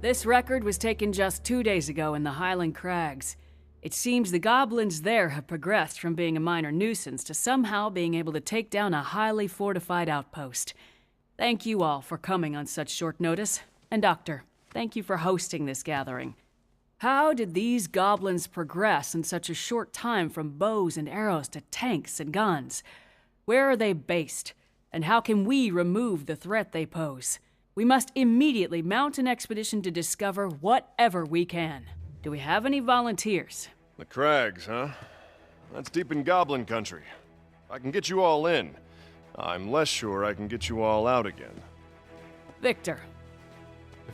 This record was taken just 2 days ago in the Highland Crags. It seems the goblins there have progressed from being a minor nuisance to somehow being able to take down a highly fortified outpost. Thank you all for coming on such short notice. And Doctor, thank you for hosting this gathering. How did these goblins progress in such a short time from bows and arrows to tanks and guns? Where are they based? And how can we remove the threat they pose? We must immediately mount an expedition to discover whatever we can. Do we have any volunteers? The Crags, huh? That's deep in Goblin country. I can get you all in. I'm less sure I can get you all out again. Victor.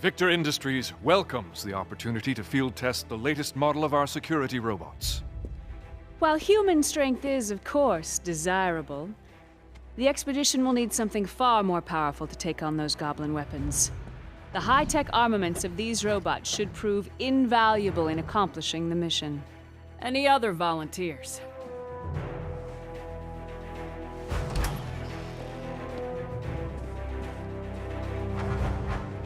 Victor Industries welcomes the opportunity to field test the latest model of our security robots. While human strength is, of course, desirable, the expedition will need something far more powerful to take on those goblin weapons. The high-tech armaments of these robots should prove invaluable in accomplishing the mission. Any other volunteers?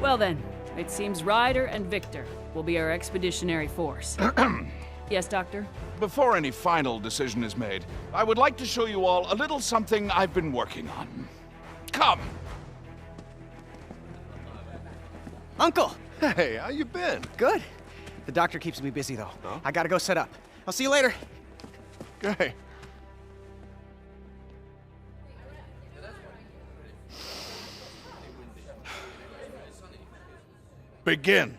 Well then, it seems Ryder and Victor will be our expeditionary force. Yes, Doctor? Before any final decision is made, I would like to show you all a little something I've been working on. Come! Uncle! Hey, how you been? Good. The doctor keeps me busy, though. Huh? I gotta go set up. I'll see you later. Okay. Begin.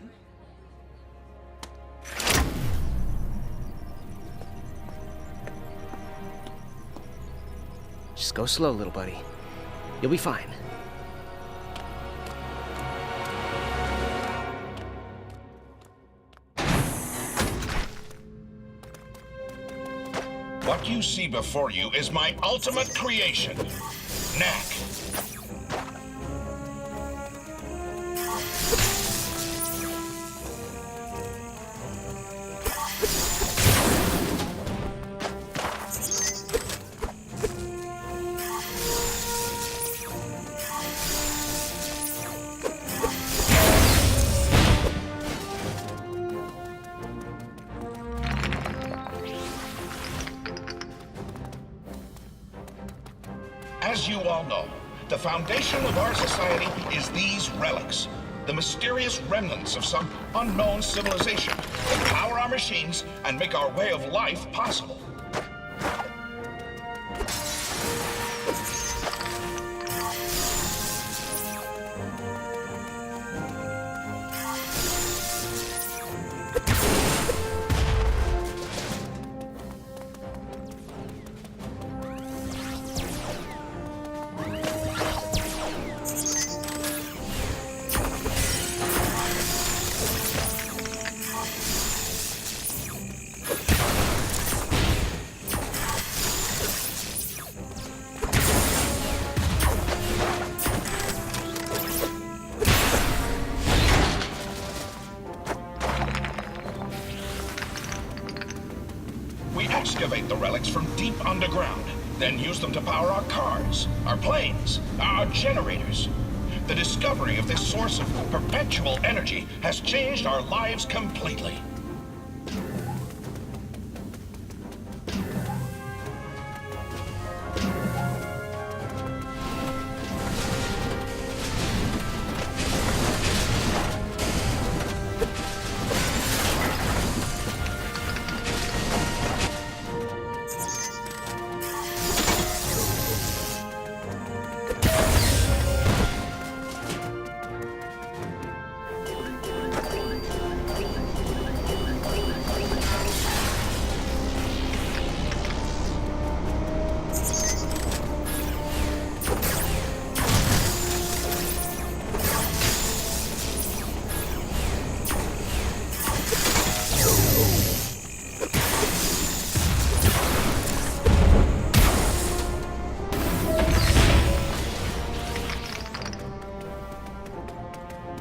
Just go slow, little buddy. You'll be fine. What you see before you is my ultimate creation, Knack. As you all know, the foundation of our society is these relics, the mysterious remnants of some unknown civilization that power our machines and make our way of life possible. relics from deep underground, then use them to power our cars, our planes, our generators. The discovery of this source of perpetual energy has changed our lives completely.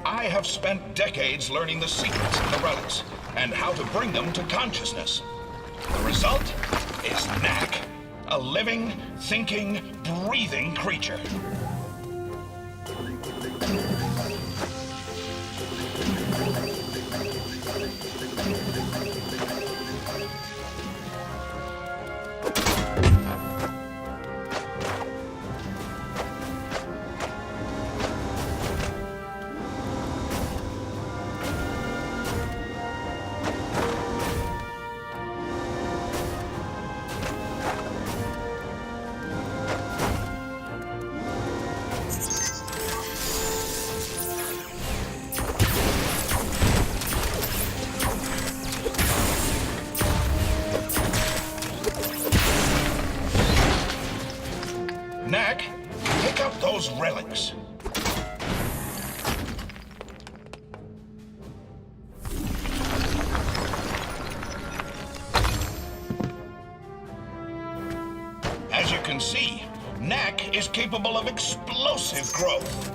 I have spent decades learning the secrets of the relics and how to bring them to consciousness. The result is Knack, a living, thinking, breathing creature. Knack, pick up those relics. As you can see, Knack is capable of explosive growth.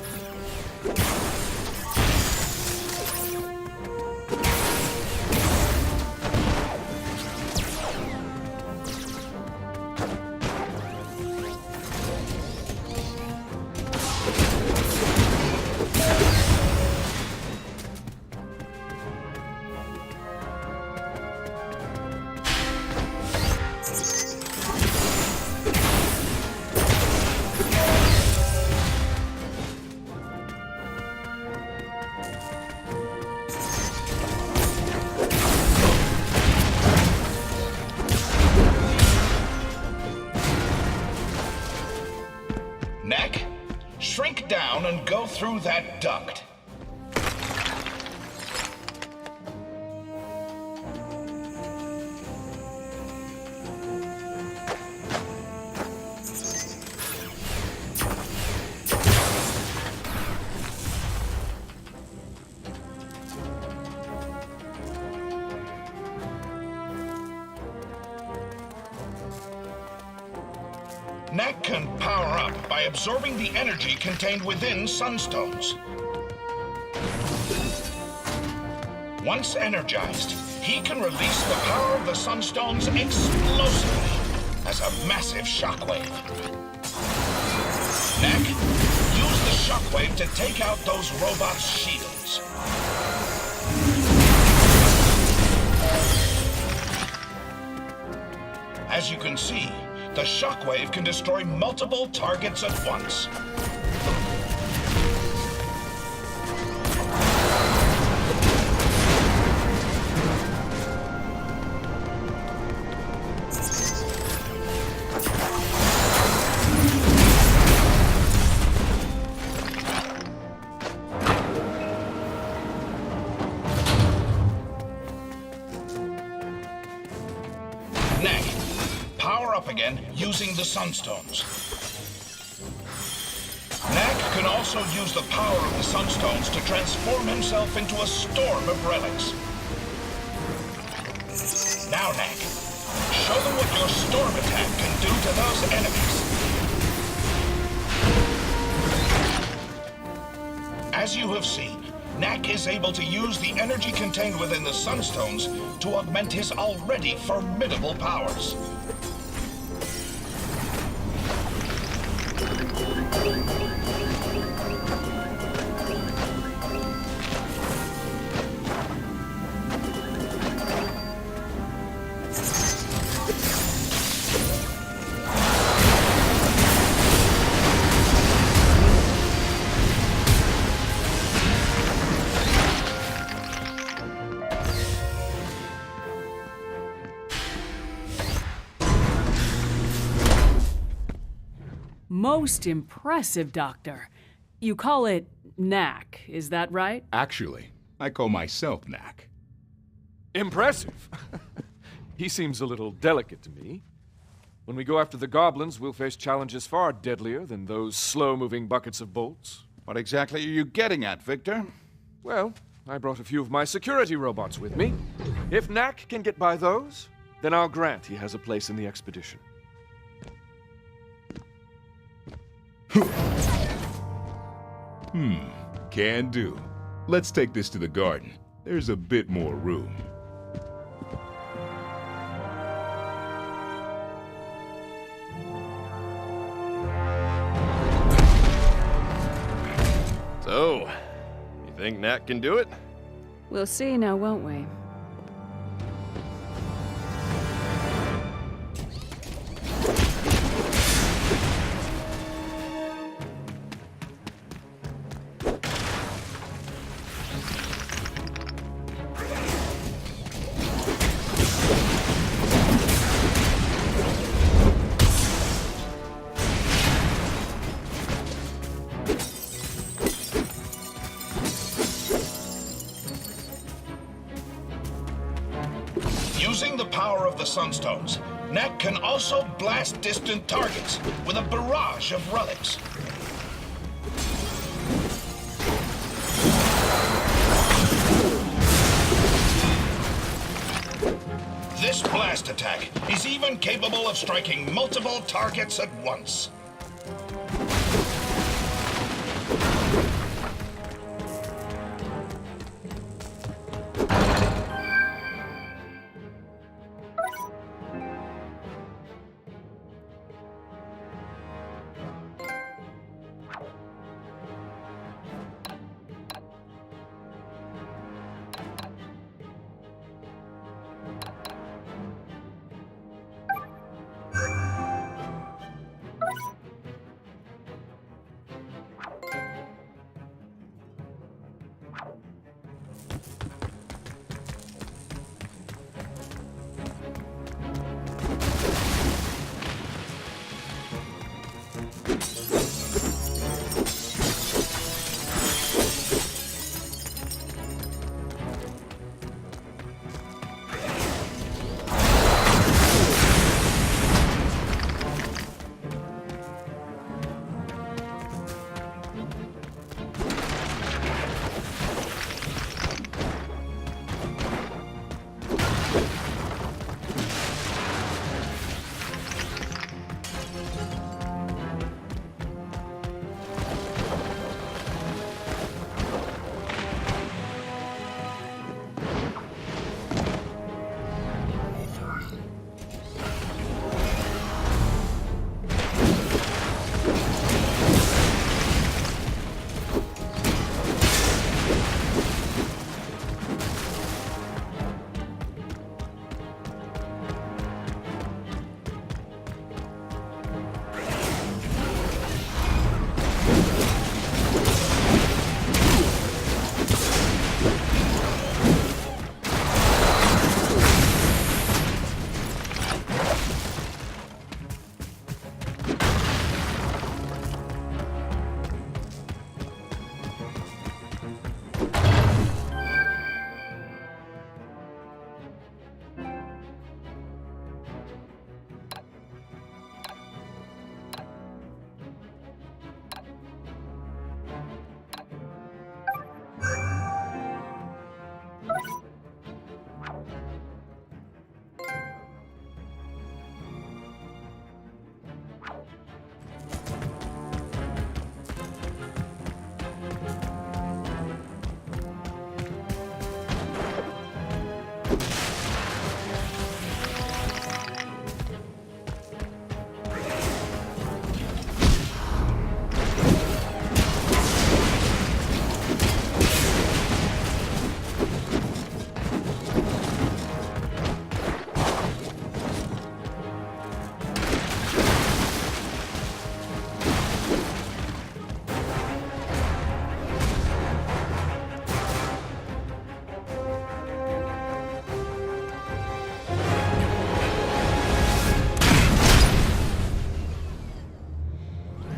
Knack, shrink down and go through that duct. Knack can power up by absorbing the energy contained within sunstones. Once energized, he can release the power of the sunstones explosively as a massive shockwave. Knack, use the shockwave to take out those robots' shields. As you can see, the shockwave can destroy multiple targets at once. Knack, power up again using the sunstones. Knack can also use the power of the sunstones to transform himself into a storm of relics. Now, Knack, show them what your storm attack can do to those enemies. As you have seen, Knack is able to use the energy contained within the sunstones to augment his already formidable powers. Most impressive, Doctor. You call it Knack, is that right? Actually, I call myself Knack. Impressive. He seems a little delicate to me. When we go after the goblins, we'll face challenges far deadlier than those slow-moving buckets of bolts. What exactly are you getting at, Victor? Well, I brought a few of my security robots with me. If Knack can get by those, then I'll grant he has a place in the expedition. Can do. Let's take this to the garden. There's a bit more room. So, you think Knack can do it? We'll see now, won't we? Using the power of the Sunstones, Knack can also blast distant targets with a barrage of relics. This blast attack is even capable of striking multiple targets at once.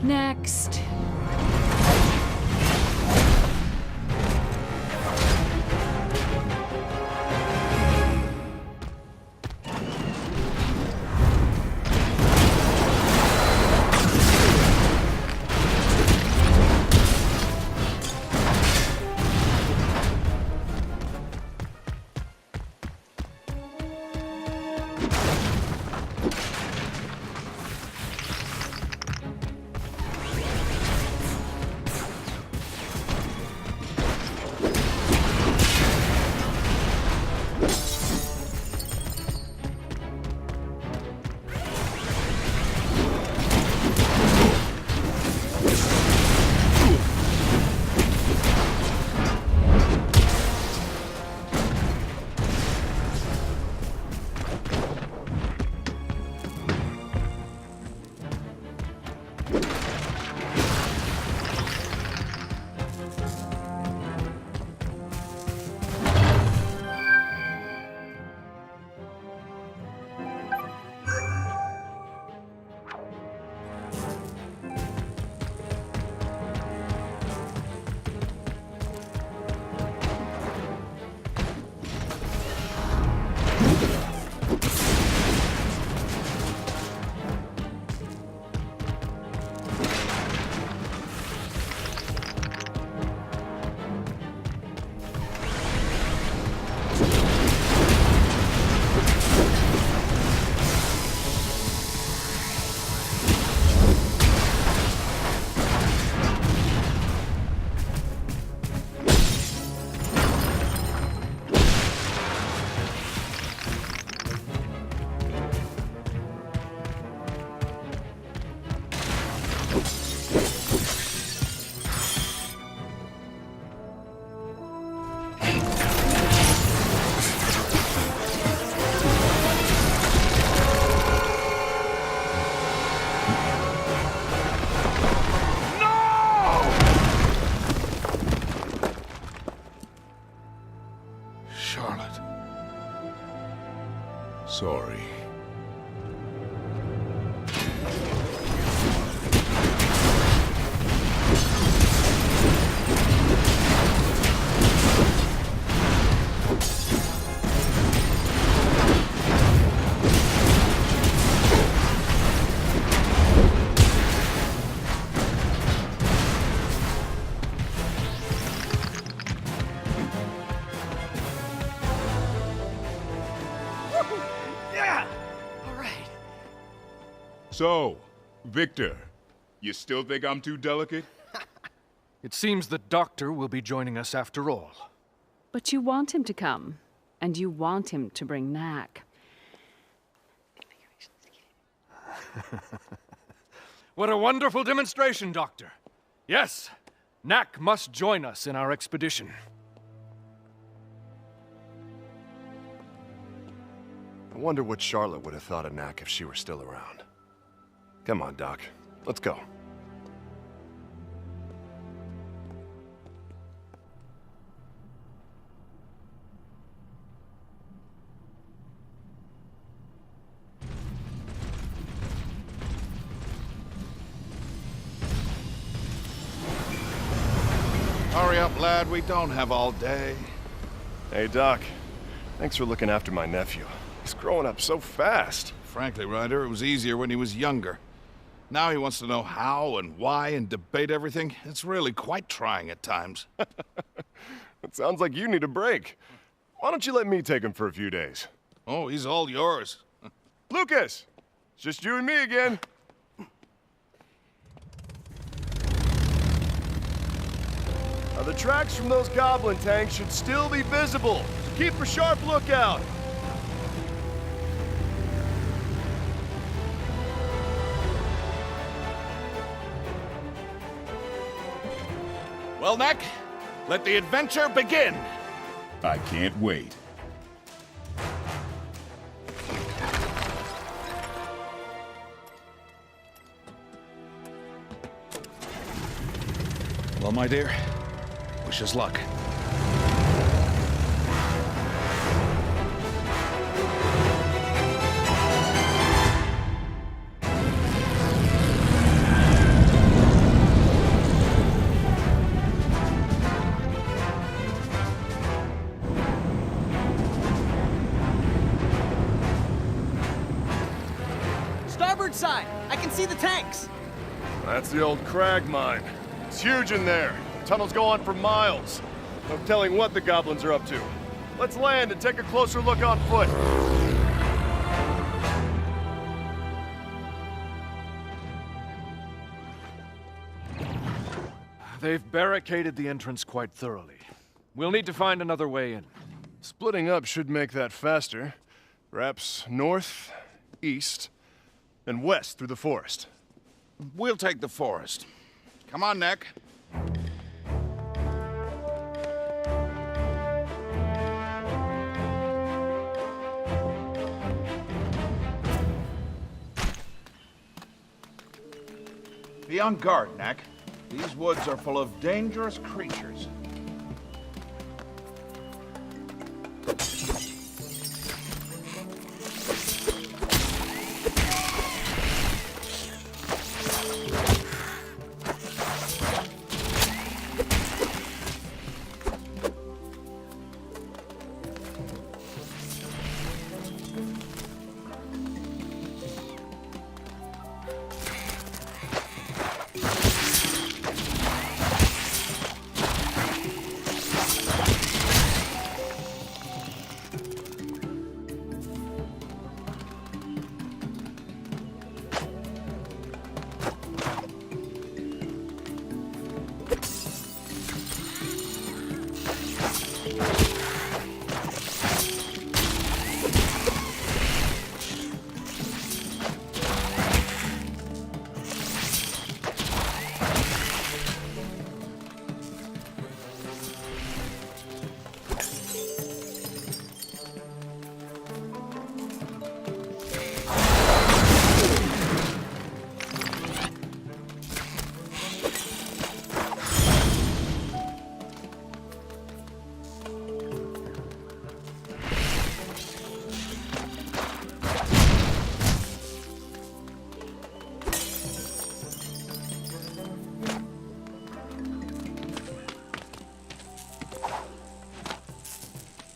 Next. Charlotte. Sorry. Yeah! All right. So, Victor, you still think I'm too delicate? It seems the doctor will be joining us after all. But you want him to come, and you want him to bring Knack. What a wonderful demonstration, Doctor. Yes, Knack must join us in our expedition. I wonder what Charlotte would have thought of Knack if she were still around. Come on, Doc. Let's go. Hurry up, lad. We don't have all day. Hey, Doc. Thanks for looking after my nephew. He's growing up so fast. Frankly, Ryder, it was easier when he was younger. Now he wants to know how and why and debate everything. It's really quite trying at times. It sounds like you need a break. Why don't you let me take him for a few days? Oh, he's all yours. Lucas! It's just you and me again. Now, the tracks from those goblin tanks should still be visible, so keep a sharp lookout. Well, Knack, let the adventure begin. I can't wait. Well, my dear, wish us luck. side. I can see the tanks. That's the old crag mine. It's huge in there. Tunnels go on for miles. No telling what the goblins are up to. Let's land and take a closer look on foot. They've barricaded the entrance quite thoroughly. We'll need to find another way in. Splitting up should make that faster. Perhaps north, east, and west through the forest. We'll take the forest. Come on, Knack. Be on guard, Knack. These woods are full of dangerous creatures.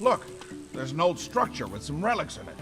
Look, there's an old structure with some relics in it.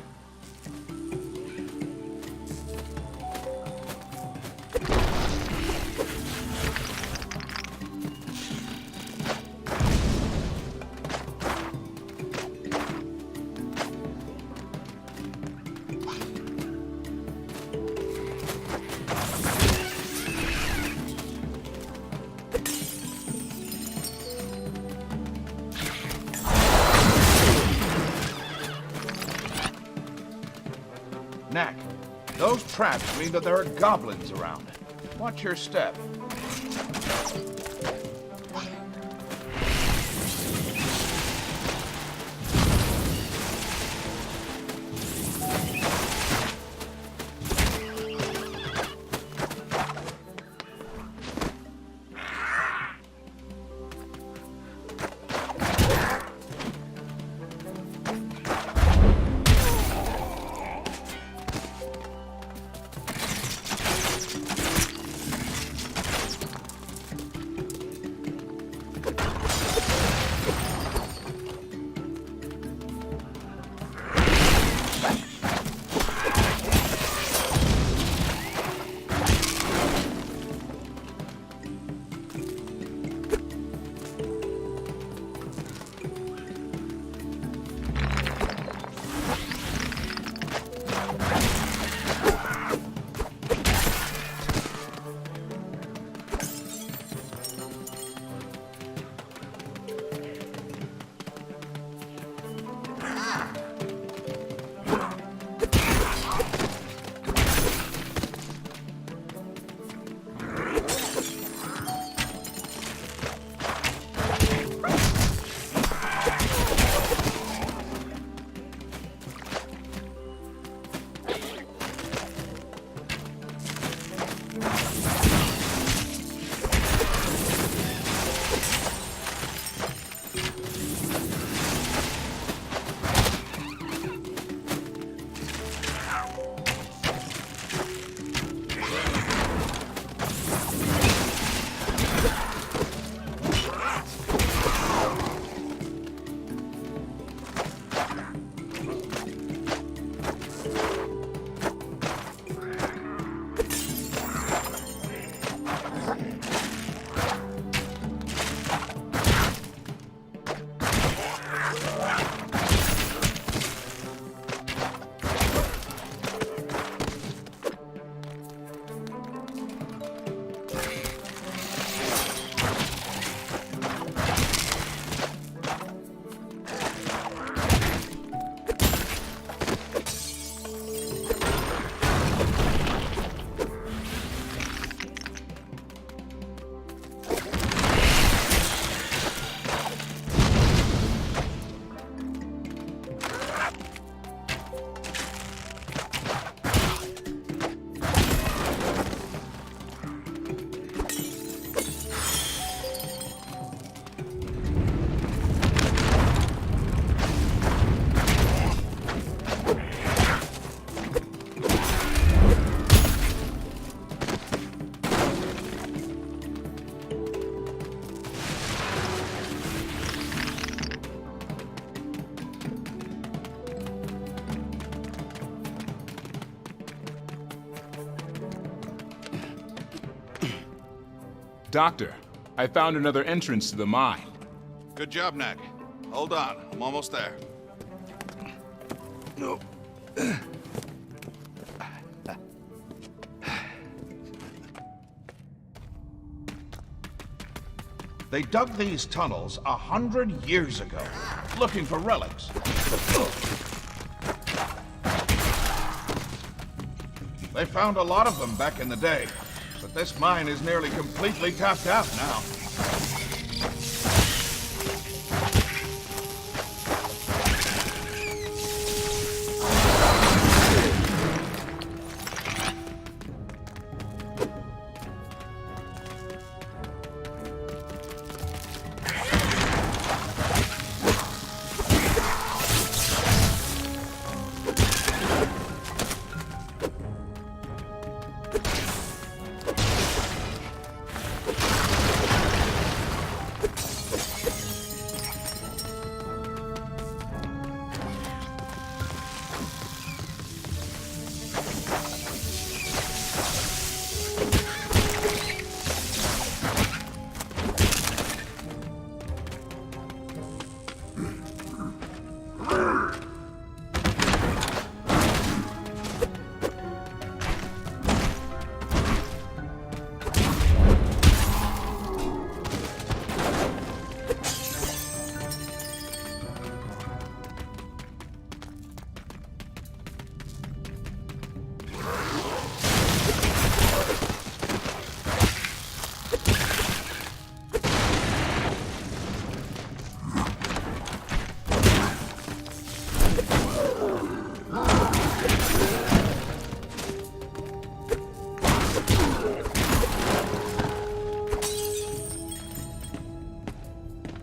Knack, those traps mean that there are goblins around. Watch your step. Doctor, I found another entrance to the mine. Good job, Knack. Hold on, I'm almost there. No. They dug these tunnels 100 years ago, looking for relics. They found a lot of them back in the day, but this mine is nearly completely tapped out now.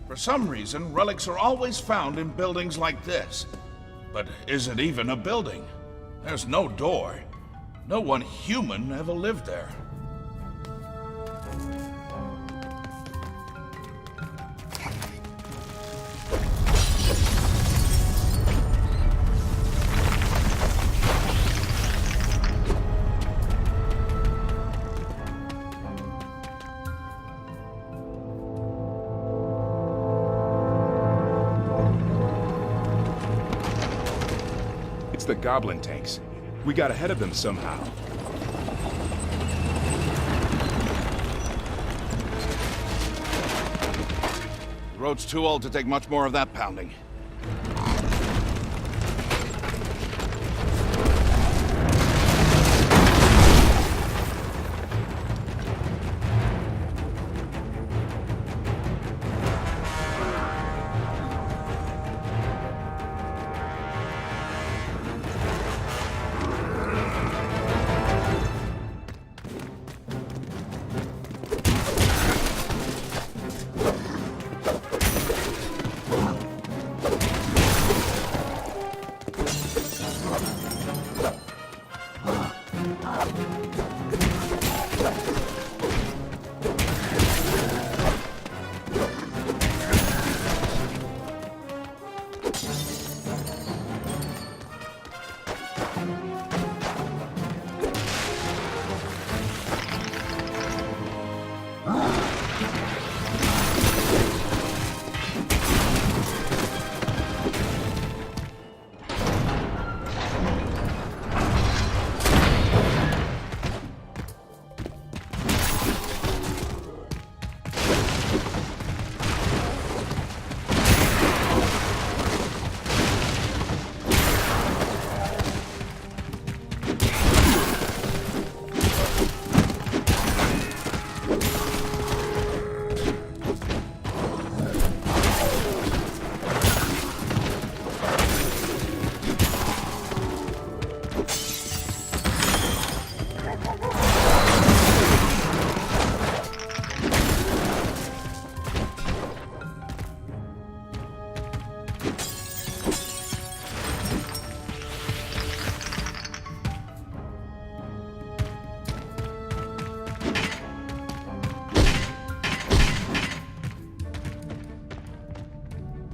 For some reason, relics are always found in buildings like this. But is it even a building? There's no door. No one human ever lived there. It's the goblin tanks. We got ahead of them somehow. The road's too old to take much more of that pounding.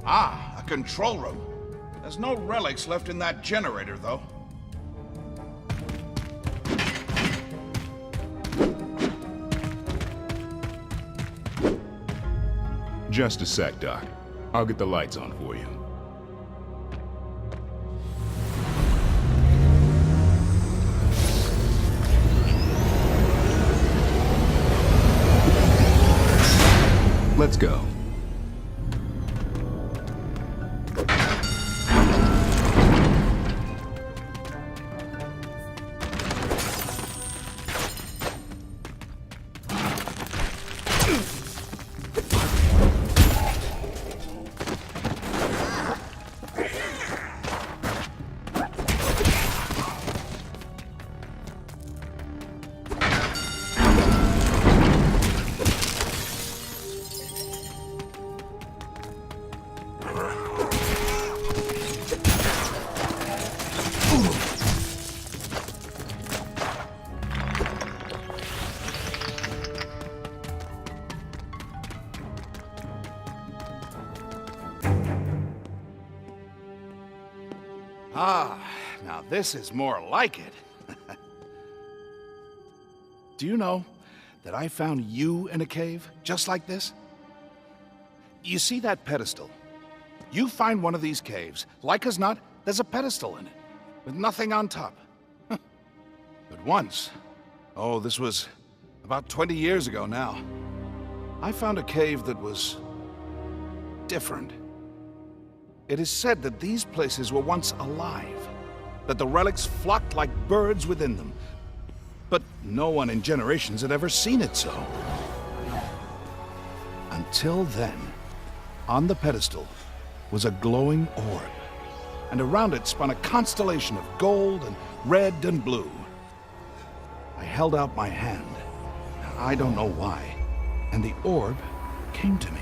Ah, a control room. There's no relics left in that generator, though. Just a sec, Doc. I'll get the lights on for you. Let's go. Ah, now this is more like it. Do you know that I found you in a cave just like this? You see that pedestal? You find one of these caves, like as not, there's a pedestal in it, with nothing on top. But once, oh, this was about 20 years ago now, I found a cave that was different. It is said that these places were once alive, that the relics flocked like birds within them, but no one in generations had ever seen it so. Until then, on the pedestal was a glowing orb, and around it spun a constellation of gold and red and blue. I held out my hand, I don't know why, and the orb came to me.